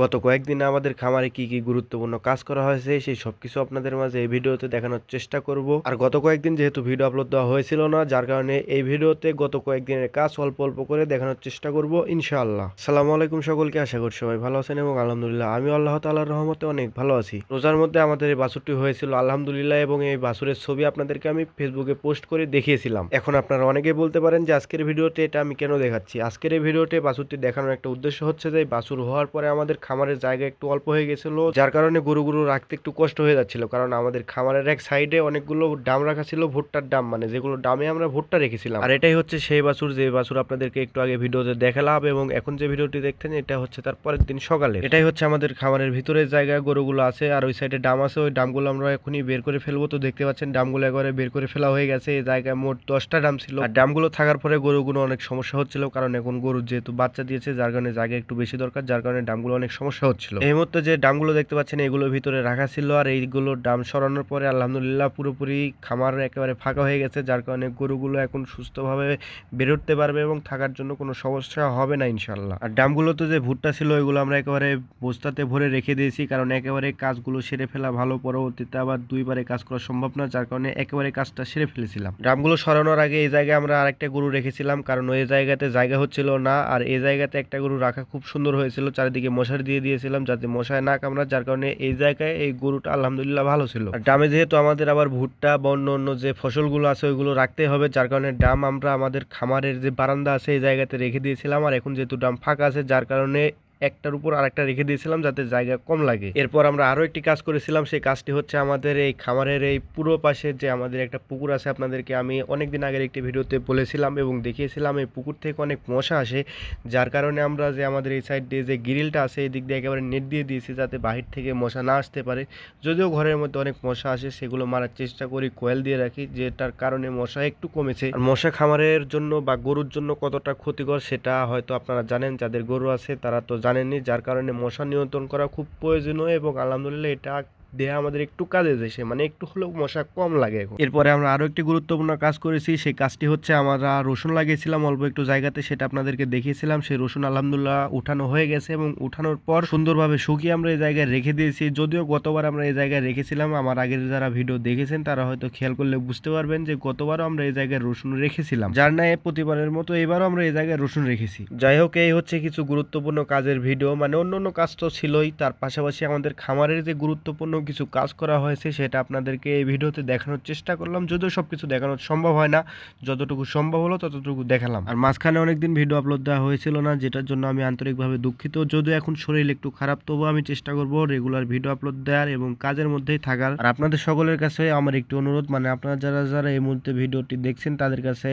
গত কয়েকদিনে আমাদের খামারে কি কি গুরুত্বপূর্ণ কাজ করা হয়েছে সেই সবকিছু আপনাদের মাঝে এই ভিডিওতে দেখানোর চেষ্টা করব। আর গত কয়েকদিন যেহেতু ভিডিও আপলোড দেওয়া হয়েছিল না, যার কারণে এই ভিডিওতে গত কয়েকদিনের কাজ অল্প অল্প করে দেখানোর চেষ্টা করব ইনশাআল্লাহ। আসসালামু আলাইকুম সকলকে, আশা করি সবাই ভালো আছেন এবং আলহামদুলিল্লাহ আমি আল্লাহ তাআলার রহমতে অনেক ভালো আছি। রোজার মধ্যে আমাদের এই বাছুরটি হয়েছিল আলহামদুলিল্লাহ, এবং এই বাছুরের ছবি আপনাদেরকে আমি ফেসবুকে পোস্ট করে দেখিয়েছিলাম। এখন আপনারা অনেকেই বলতে পারেন যে আজকের ভিডিওতে এটা আমি কেন দেখাচ্ছি। আজকের এই ভিডিওতে বাছুরটি দেখানোর একটা উদ্দেশ্য হচ্ছে যে বাছুর হওয়ার পরে আমাদের খামারের জায়গা একটু অল্প হয়ে গেছিল, যার কারণে গরুগুলো রাখতে একটু কষ্ট হয়ে যাচ্ছিল। কারণ আমাদের খামারের এক সাইডে অনেকগুলো ডাম রাখা ছিল, ভুট্টার ডাম, মানে যেগুলো ডামে আমরা ভুট্টা রেখেছিলাম। আর এটাই হচ্ছে সেই বাছুর যে বাছুর আপনাদেরকে একটু আগে ভিডিওতে দেখালাম, এবং এখন যে ভিডিওটি দেখতেন এটা হচ্ছে তার পরের দিন সকালে। এটাই হচ্ছে আমাদের খামারের ভিতরের জায়গায় গরুগুলো আছে, আর ওই সাইডে ডাম আছে। ওই ডামগুলো আমরা এখনই বের করে ফেলবো। তো দেখতে পাচ্ছেন ডামগুলো একবারে বের করে ফেলা হয়ে গেছে। এই জায়গায় মোট 10টা ডাম ছিল। আর ডামগুলো থাকার পরে গরুগুলো অনেক সমস্যা হচ্ছিল, কারণ এখন গরু যেহেতু বাচ্চা দিয়েছে, যার কারণে জায়গা একটু বেশি দরকার, যার কারণে ডামগুলো অনেক সমস্যা হচ্ছিল। এই মুহূর্তে যে ডামগুলো দেখতে পাচ্ছেন এগুলোর ভিতরে রাখা ছিল, আর এইগুলো ডাম সরানোর পরে আলহামদুলিল্লাহ পুরোপুরি খামার একেবারে ফাঁকা হয়ে গেছে, যার কারণে গরুগুলো এখন সুস্থভাবে বের উঠতে পারবে এবং থাকার জন্য কোনো সমস্যা হবে না ইনশাল্লাহ। আর ডামগুলোতে যে ভুট্টা ছিল ওইগুলো আমরা একেবারে বস্তাতে ভরে রেখে দিয়েছি, কারণ একেবারে কাজগুলো সেরে ফেলা ভালো, পরবর্তীতে আবার দুইবারে কাজ করা সম্ভব না, যার কারণে একেবারে কাজটা সেরে ফেলেছিলাম। ডামগুলো সরানোর আগে এই জায়গায় আমরা আরেকটা গরু রেখেছিলাম, কারণ ওই জায়গাতে জায়গা হচ্ছিল না, আর এই জায়গাতে একটা গরু রাখা খুব সুন্দর হয়েছিল। চারিদিকে মশারি দিয়ে দিয়েছিলাম যাতে মশায় না কামড়ায়, যার কারণে এই জায়গায় এই গরুটা আলহামদুলিল্লাহ ভালো ছিল। আর ডামে যেহেতু আমাদের আবার ভুট্টা বা অন্য অন্য যে ফসলগুলো আছে ওইগুলো রাখতে হবে, যার কারণে ডাম আমরা আমাদের খামারের যে বারান্দা আছে এই জায়গাতে রেখে দিয়েছিলাম। আর এখন যেহেতু ডাম ফাঁকা আছে, যার কারণে একটার উপর আরেকটা রেখে দিয়েছিলাম যাতে জায়গা কম লাগে। এরপর আমরা আরো একটি কাজ করেছিলাম, সেই কাজটি হচ্ছে আমাদের এই খামারের এই পুরো পাশে যে আমাদের একটা পুকুর আছে, আপনাদেরকে আমি অনেকদিন আগের একটি ভিডিওতে বলেছিলাম এবং দেখিয়েছিলাম এই পুকুর থেকে অনেক মশা আসে, যার কারণে আমরা যে আমাদের এই সাইড দিয়ে যে গ্রিলটা আছে এই দিক দিয়ে একেবারে নেট দিয়ে দিয়েছি যাতে বাহির থেকে মশা না আসতে পারে। যদিও ঘরের মধ্যে অনেক মশা আসে, সেগুলো মারার চেষ্টা করি, কোয়েল দিয়ে রাখি, যেটার কারণে মশা একটু কমেছে। আর মশা খামারের জন্য বা গরুর জন্য কতটা ক্ষতিকর সেটা হয়তো আপনারা জানেন, যাদের গরু আছে তারা তো জানেনই, যার কারণে মশা নিয়ন্ত্রণ করা খুব প্রয়োজনীয়, এবং আলহামদুলিল্লাহ এটা দেহে আমাদের একটু কাজে দেশে, মানে একটু হলেও মশা কম লাগে এখন। এরপরে আমরা আরো একটি গুরুত্বপূর্ণ কাজ করেছি, সেই কাজটি হচ্ছে আমরা রসুন লাগিয়েছিলাম অল্প একটু জায়গাতে, সেটা আপনাদেরকে দেখিয়েছিলাম। সেই রসুন আলহামদুলিল্লাহ উঠানো হয়ে গেছে, এবং উঠানোর পর সুন্দরভাবে শুকিয়ে আমরা এই জায়গায় রেখে দিয়েছি। যদিও গতবার আমরা এই জায়গায় রেখেছিলাম, আমার আগের যারা ভিডিও দেখেছেন তারা হয়তো খেয়াল করলে বুঝতে পারবেন যে গতবারও আমরা এই জায়গায় রসুন রেখেছিলাম, যার ন্যায় প্রতিবারের মতো এবারও আমরা এই জায়গায় রসুন রেখেছি। যাই হোক, এই হচ্ছে কিছু গুরুত্বপূর্ণ কাজের ভিডিও, মানে অন্য অন্য কাজ তো ছিলই, তার পাশাপাশি আমাদের খামারের যে গুরুত্বপূর্ণ কিছু কাজ করা হয়েছে সেটা আপনাদেরকে এই ভিডিওতে দেখানোর চেষ্টা করলাম। যদিও সবকিছু দেখানো সম্ভব হয় না, যতটুকু সম্ভব হলো ততটুকু দেখালাম। আর মাঝখানে অনেকদিন ভিডিও আপলোড দেওয়া হয়েছিল না, যেটার জন্য আমি আন্তরিকভাবে দুঃখিত। যদিও এখন শরীর একটু খারাপ, তবুও আমি চেষ্টা করব রেগুলার ভিডিও আপলোড দেওয়ার এবং কাজের মধ্যেই থাকার। আর আপনাদের সকলের কাছে আমার একটি অনুরোধ, মানে আপনারা যারা যারা এই মুহূর্তে ভিডিওটি দেখছেন তাদের কাছে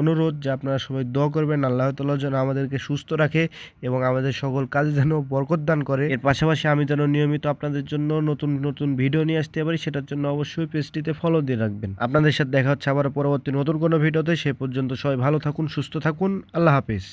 অনুরোধ যে আপনারা সবাই দোয়া করবেন আল্লাহ তাআলা যেন আমাদেরকে সুস্থ রাখে এবং আমাদের সকল কাজে যেন বরকত দান করে। এর পাশাপাশি আমি যেন নিয়মিত আপনাদের জন্য নতুন নতুন ভিডিও নিয়ে আসতে পারি, সেটার জন্য অবশ্যই পেজটিতে ফলো দিয়ে রাখবেন। আপনাদের সাথে দেখা হচ্ছে আবার পরবর্তী নতুন কোনো ভিডিওতে। সে পর্যন্ত সবাই ভালো থাকুন, সুস্থ থাকুন, আল্লাহ হাফেজ।